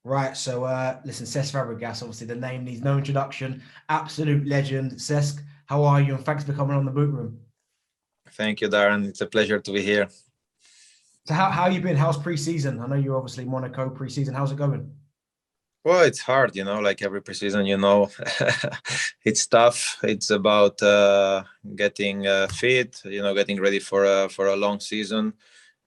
Right, so listen, Cesc Fabregas, obviously the name needs no introduction. Absolute legend. Cesc, how are you? And thanks for coming on the boot room. Thank you, Darren. It's a pleasure to be here. So how you been? How's pre-season? I know you're obviously Monaco pre-season. How's it going? Well, it's hard, like every preseason, it's tough. It's about getting fit, getting ready for a long season.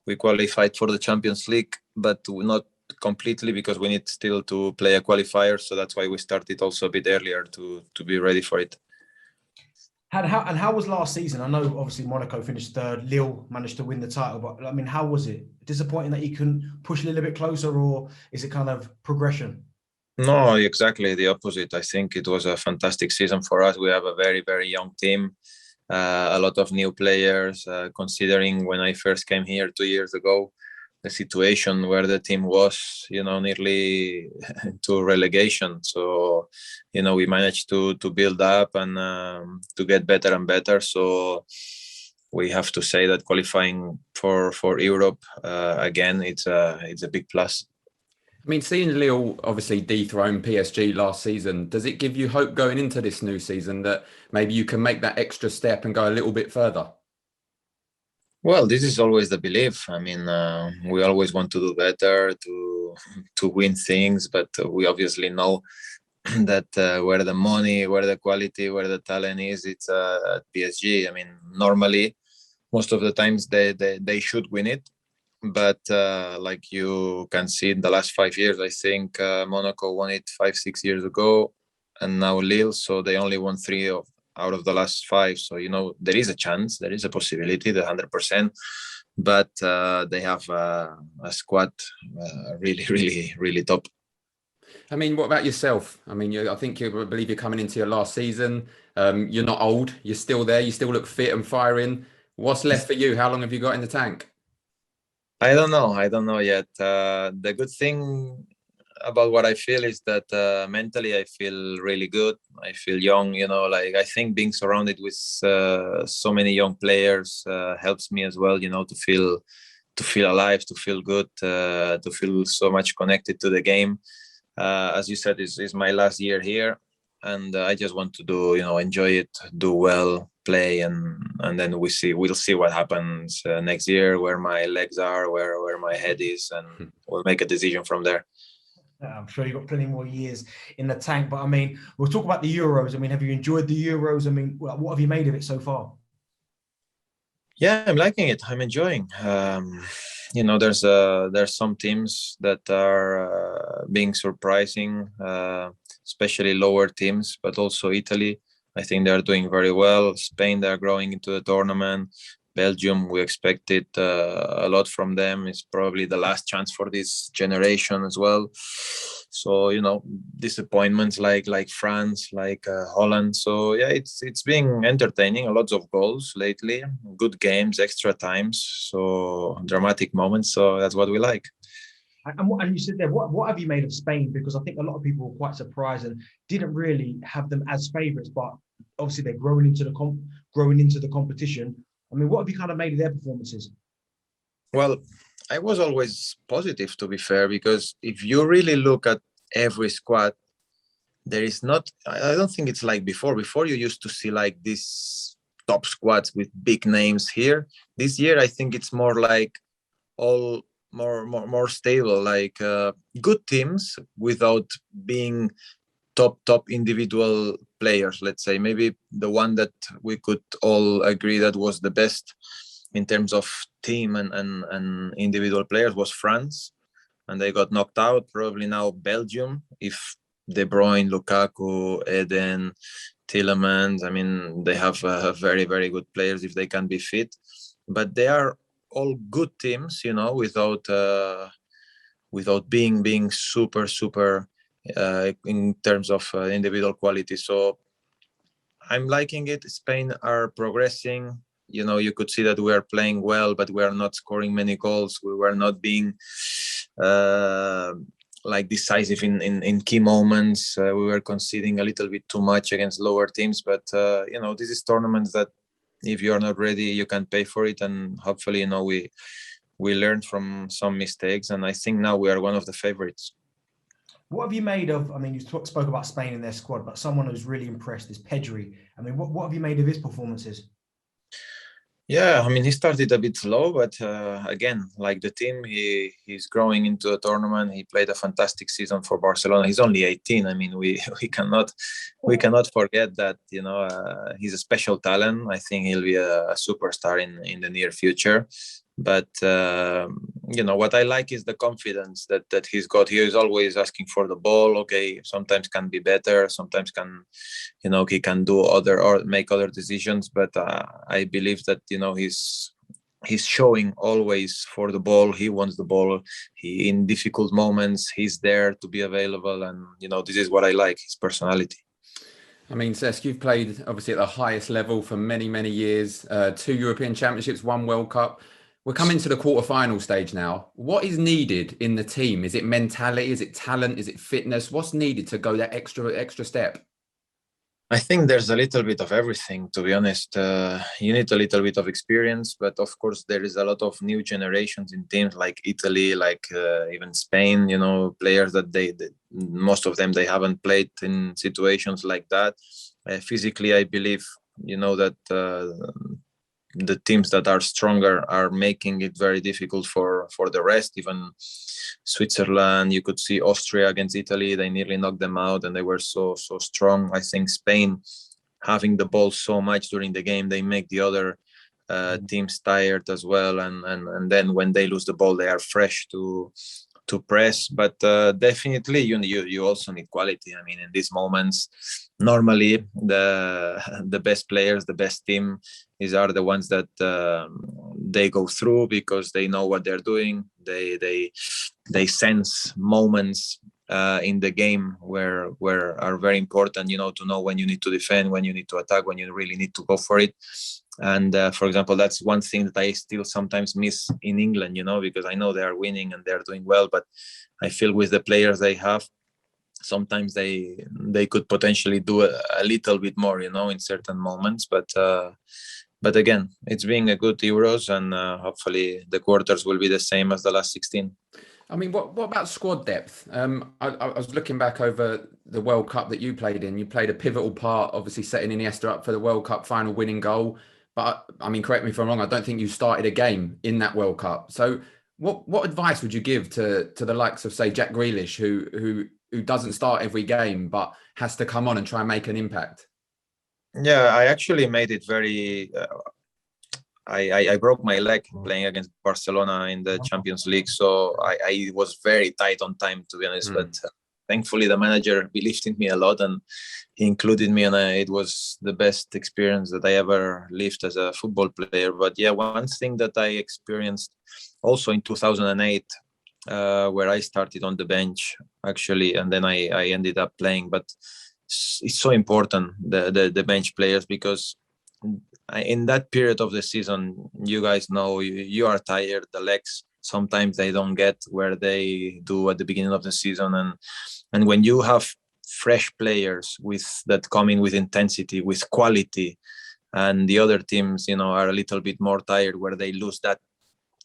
We qualified for the Champions League, but not completely because we need still to play a qualifier. So that's why we started also a bit earlier to be ready for it. How was last season? I know obviously Monaco finished third. Lille managed to win the title, but I mean, how was it? Disappointing that you couldn't push a little bit closer, or is it kind of progression? No, exactly the opposite. I think it was a fantastic season for us. We have a very, very young team, a lot of new players. Considering when I first came here 2 years ago, the situation where the team was, nearly to relegation. So, we managed to build up and to get better and better. So we have to say that qualifying for Europe again, it's a big plus. I mean, seeing Lille obviously dethrone PSG last season, does it give you hope going into this new season that maybe you can make that extra step and go a little bit further? Well, this is always the belief. I mean, we always want to do better, to win things, but we obviously know that where the money, where the quality, where the talent is, it's at PSG. I mean, normally, most of the times they should win it, but like you can see in the last 5 years, I think Monaco won it 5 6 years ago, and now Lille, so they only won out of the last five. So there is a chance, there is a possibility, the 100%, but they have a squad really, really, really top. I mean, what about yourself? I mean, I think you believe you're coming into your last season. You're not old. You're still there. You still look fit and firing. What's left for you? How long have you got in the tank? I don't know. I don't know yet. The good thing about what I feel is that mentally I feel really good. I feel young. Like I think being surrounded with so many young players helps me as well. To feel alive, to feel good, to feel so much connected to the game. As you said, is my last year here, and I just want to enjoy it, do well, play, and then we'll see what happens next year, where my legs are, where my head is, and we'll make a decision from there. I'm sure you've got plenty more years in the tank, but I mean, we'll talk about the Euros. I mean, have you enjoyed the Euros? I mean, what have you made of it so far? Yeah, I'm liking it. I'm enjoying. There's some teams that are being surprising, especially lower teams, but also Italy. I think they're doing very well. Spain, they're growing into the tournament. Belgium, we expected a lot from them. It's probably the last chance for this generation as well. So disappointments like France, like Holland. So yeah, it's being entertaining. Lots of goals lately, good games, extra times, so dramatic moments. So that's what we like. And you said there, what have you made of Spain? Because I think a lot of people were quite surprised and didn't really have them as favourites, but obviously they're growing into the competition. I mean, what have you kind of made of their performances? Well, I was always positive, to be fair, because if you really look at every squad, there is not, I don't think it's like before. Before you used to see like these top squads with big names here. This year, I think it's more like all more stable, like good teams without being top individual players. Let's say maybe the one that we could all agree that was the best in terms of team and individual players was France, and they got knocked out. Probably now Belgium, if De Bruyne, Lukaku, Eden, Tielemans, I mean, they have very, very good players if they can be fit, but they are all good teams, without being super in terms of individual quality. So I'm liking it. Spain are progressing. You could see that we are playing well, but we are not scoring many goals. We were not being like decisive in key moments. We were conceding a little bit too much against lower teams. But this is tournaments that if you are not ready, you can pay for it. And hopefully, we learned from some mistakes. And I think now we are one of the favorites. What have you made of? I mean, you spoke about Spain in their squad, but someone who's really impressed is Pedri. I mean, what have you made of his performances? Yeah, I mean, he started a bit slow, but again, like the team, he's growing into a tournament. He played a fantastic season for Barcelona. He's only 18. I mean, we cannot forget that. He's a special talent. I think he'll be a superstar in the near future. But what I like is the confidence that he's got. He is always asking for the ball. Okay, sometimes can be better. Sometimes he can do other or make other decisions. But I believe that he's showing always for the ball. He wants the ball. He in difficult moments he's there to be available, and this is what I like, his personality. I mean, Cesc, you've played obviously at the highest level for many, many years. 2 European Championships, 1 World Cup. We're coming to the quarterfinal stage now. What is needed in the team? Is it mentality? Is it talent? Is it fitness? What's needed to go that extra step? I think there's a little bit of everything, to be honest. You need a little bit of experience, but of course there is a lot of new generations in teams like Italy, like even Spain. Players that most of them they haven't played in situations like that. Physically, I believe that the teams that are stronger are making it very difficult for the rest. Even Switzerland, you could see Austria against Italy, they nearly knocked them out and they were so strong. I think Spain, having the ball so much during the game, they make the other teams tired as well, and then when they lose the ball they are fresh to press. But definitely you also need quality. I mean, in these moments normally the best players, the best team are the ones that they go through because they know what they're doing. They sense moments in the game where are very important, to know when you need to defend, when you need to attack, when you really need to go for it. And for example, that's one thing that I still sometimes miss in England, because I know they are winning and they're doing well, but I feel with the players they have, sometimes they could potentially do a little bit more, in certain moments. But again, it's being a good Euros, and hopefully the quarters will be the same as the last 16. I mean, what about squad depth? I was looking back over the World Cup that you played in. You played a pivotal part, obviously setting Iniesta up for the World Cup final winning goal. But I mean, correct me if I'm wrong, I don't think you started a game in that World Cup. So what advice would you give to the likes of, say, Jack Grealish, who doesn't start every game but has to come on and try and make an impact? Yeah, I actually made it very. I broke my leg playing against Barcelona in the Champions League, so I was very tight on time, to be honest. But thankfully, the manager believed in me a lot, and he included me, and it was the best experience that I ever lived as a football player. But yeah, one thing that I experienced also in 2008, where I started on the bench actually, and then I ended up playing. But it's so important, the bench players, because in that period of the season, you guys know you are tired. The legs sometimes they don't get where they do at the beginning of the season, and when you have fresh players that come in with intensity, with quality, and the other teams are a little bit more tired, where they lose that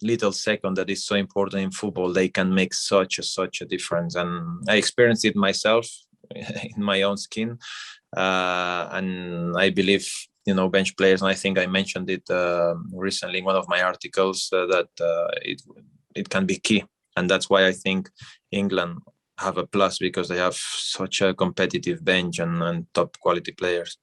little second that is so important in football, they can make such a difference. And I experienced it myself in my own skin, and I believe bench players, and I think I mentioned it recently in one of my articles, that it can be key. And that's why I think England have a plus, because they have such a competitive bench and top quality players.